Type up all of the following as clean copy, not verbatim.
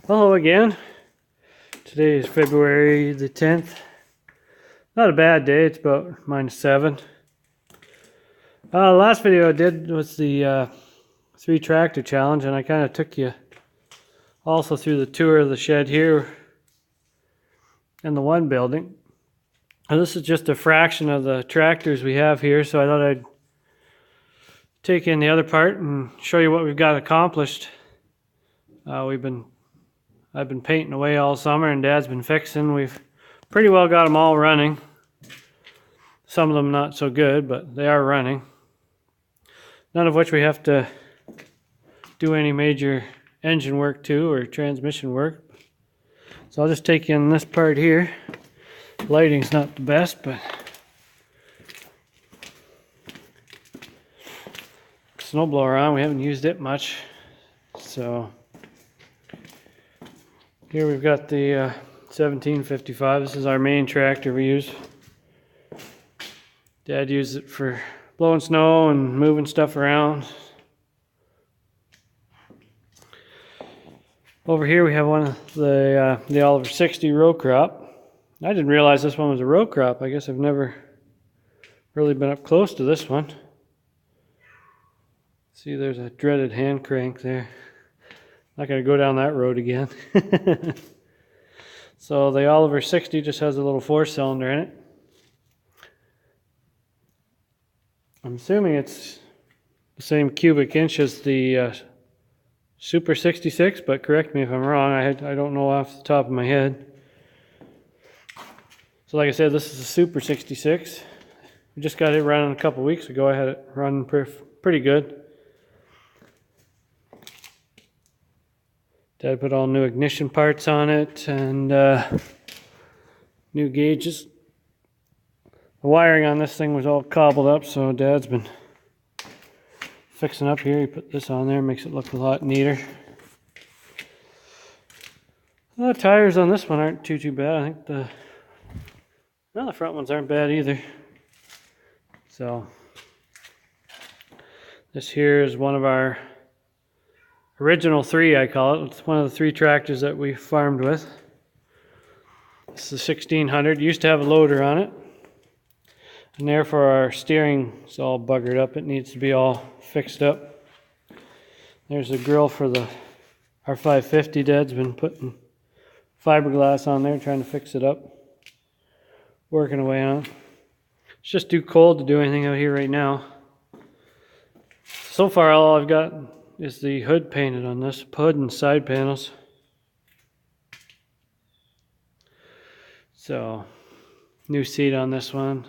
Hello again. Today is February the 10th. Not a bad day, it's about -7. The last video I did was the 3 tractor challenge, and I kind of took you also through the tour of the shed here and the one building. And this is just a fraction of the tractors we have here, so I thought I'd take in the other part and show you what we've got accomplished. I've been painting away all summer, and Dad's been fixing. We've pretty well got them all running. Some of them not so good, but they are running. None of which we have to do any major engine work to or transmission work. So I'll just take in this part here. Lighting's not the best, but snowblower on. We haven't used it much. So here we've got the 1755. This is our main tractor we use. Dad used it for blowing snow and moving stuff around. Over here we have one of the Oliver 60 row crop. I didn't realize this one was a row crop. I guess I've never really been up close to this one. See, there's a dreaded hand crank there. Not going to go down that road again. So the Oliver 60 just has a little 4-cylinder in it. I'm assuming it's the same cubic inch as the Super 66, but correct me if I'm wrong. I don't know off the top of my head. So like I said, this is a Super 66. We just got it running a couple weeks ago. I had it running pretty good. Dad put all new ignition parts on it and new gauges. The wiring on this thing was all cobbled up, so Dad's been fixing up here. He put this on there, makes it look a lot neater. The tires on this one aren't too bad. I think the front ones aren't bad either. So this here is one of our original 3, I call it. It's one of the 3 tractors that we farmed with. This is a 1600. It used to have a loader on it. And therefore our steering is all buggered up. It needs to be all fixed up. There's the grill for our 550. Dad's been putting fiberglass on there, trying to fix it up. Working away on it. It's just too cold to do anything out here right now. So far all I've got is the hood painted on this, hood and side panels. So, new seat on this one.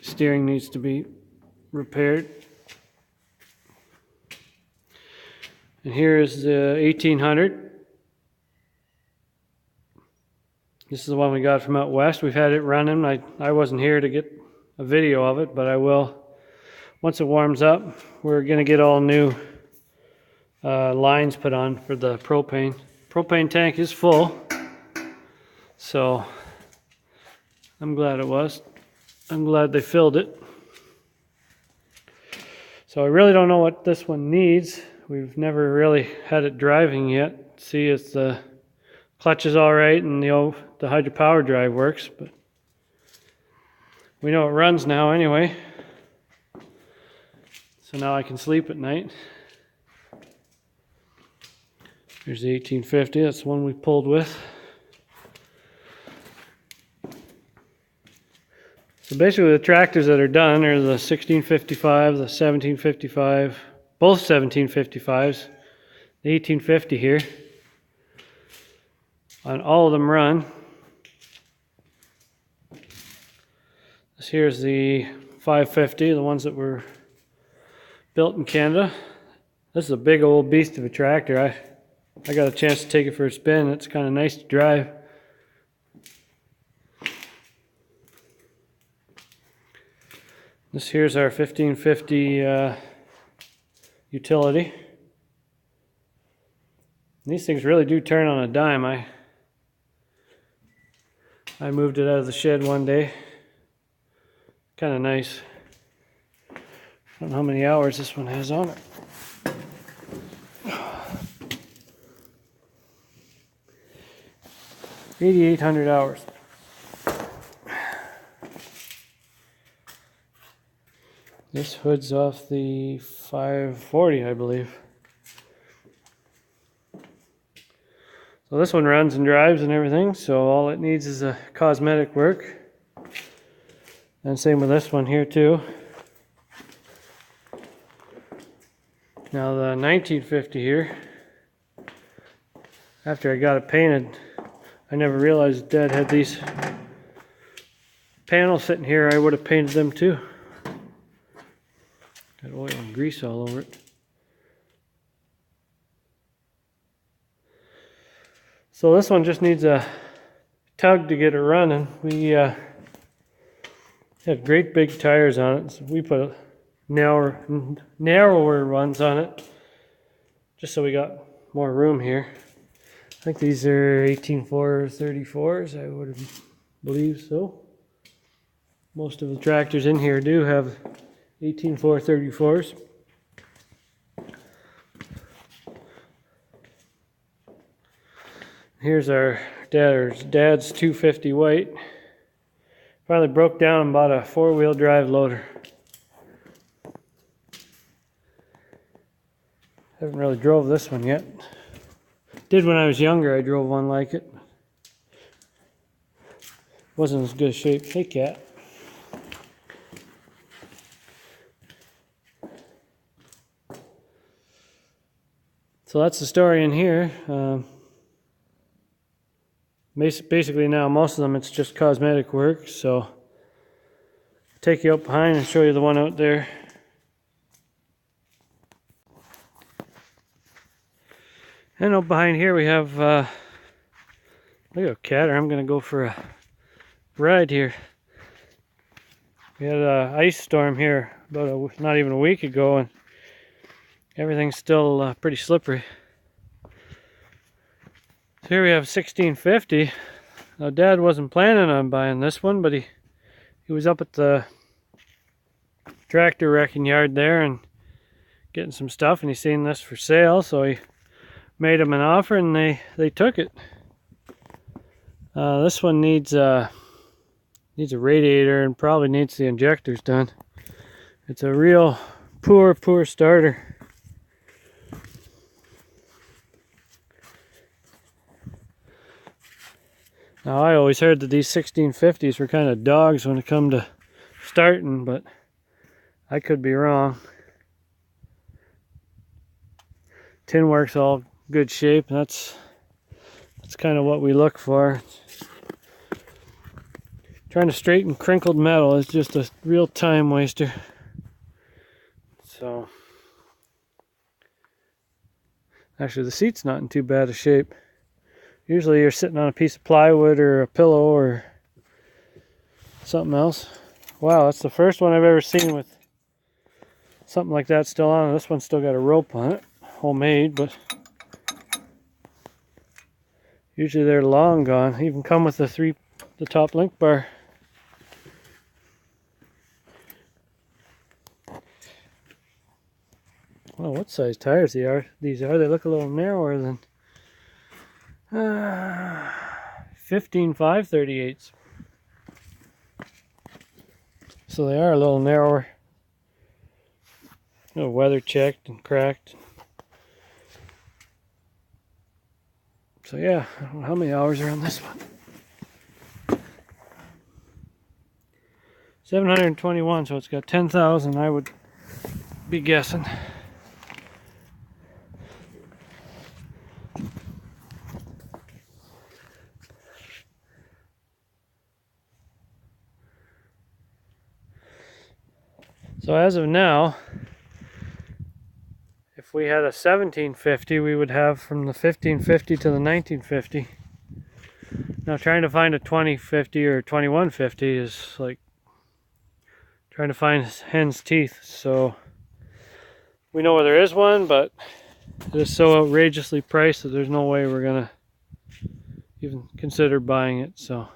Steering needs to be repaired. And here is the 1800. This is the one we got from out west. We've had it running. I wasn't here to get a video of it, but I will. Once it warms up, we're going to get all new lines put on for the propane. Propane tank is full, so I'm glad it was. I'm glad they filled it. So I really don't know what this one needs. We've never really had it driving yet. See, it's the clutch is all right and the hydropower drive works, but we know it runs now anyway. So now I can sleep at night. Here's the 1850. That's the one we pulled with. So basically the tractors that are done are the 1655, the 1755, both 1755s, the 1850 here. And all of them run. This here's the 550, the ones that were built in Canada. This is a big old beast of a tractor. I got a chance to take it for a spin. It's kind of nice to drive. This here's our 1550 utility. These things really do turn on a dime. I moved it out of the shed one day. Kind of nice. I don't know how many hours this one has on it. 8,800 hours. This hood's off the 540, I believe. So this one runs and drives and everything, so all it needs is a cosmetic work. And same with this one here too. Now the 1950 here, after I got it painted, I never realized Dad had these panels sitting here. I would have painted them too. Got oil and grease all over it. So this one just needs a tug to get it running. We have great big tires on it, so we put narrower ones on it, just so we got more room here. I think these are 18.434s, I would believe so. Most of the tractors in here do have 18.434s. Here's our dad's 250 white. Finally broke down and bought a 4-wheel drive loader. Haven't really drove this one yet. Did when I was younger. I drove one like it. Wasn't as good a shape. Hey, cat. So that's the story in here. Basically now most of them it's just cosmetic work, so I'll take you up behind and show you the one out there. And up behind here we have look at a cat, or I'm gonna go for a ride here. We had an ice storm here about not even a week ago, and everything's still pretty slippery. So here we have 1650. Now Dad wasn't planning on buying this one, but he was up at the tractor wrecking yard there and getting some stuff, and he seen this for sale, so he made him an offer and they took it. This one needs a radiator and probably needs the injectors done. It's a real poor starter. Now I always heard that these 1650s were kind of dogs when it come to starting, but I could be wrong. Tin work's all good shape, and that's kind of what we look for. Trying to straighten crinkled metal is just a real time waster. So actually the seat's not in too bad a shape. Usually you're sitting on a piece of plywood or a pillow or something else. Wow, that's the first one I've ever seen with something like that still on. This one's still got a rope on it, homemade, but usually they're long gone. Even come with the top link bar. Well, what size tires these are? They look a little narrower than 15 5/38s. So they are a little narrower. Weather checked and cracked. So yeah, I don't know how many hours are on this one. 721, so it's got 10,000, I would be guessing. So as of now, if we had a 1750, we would have from the 1550 to the 1950. Now trying to find a 2050 or 2150 is like trying to find hen's teeth. So we know where there is one, but it is so outrageously priced that there's no way we're gonna even consider buying it. So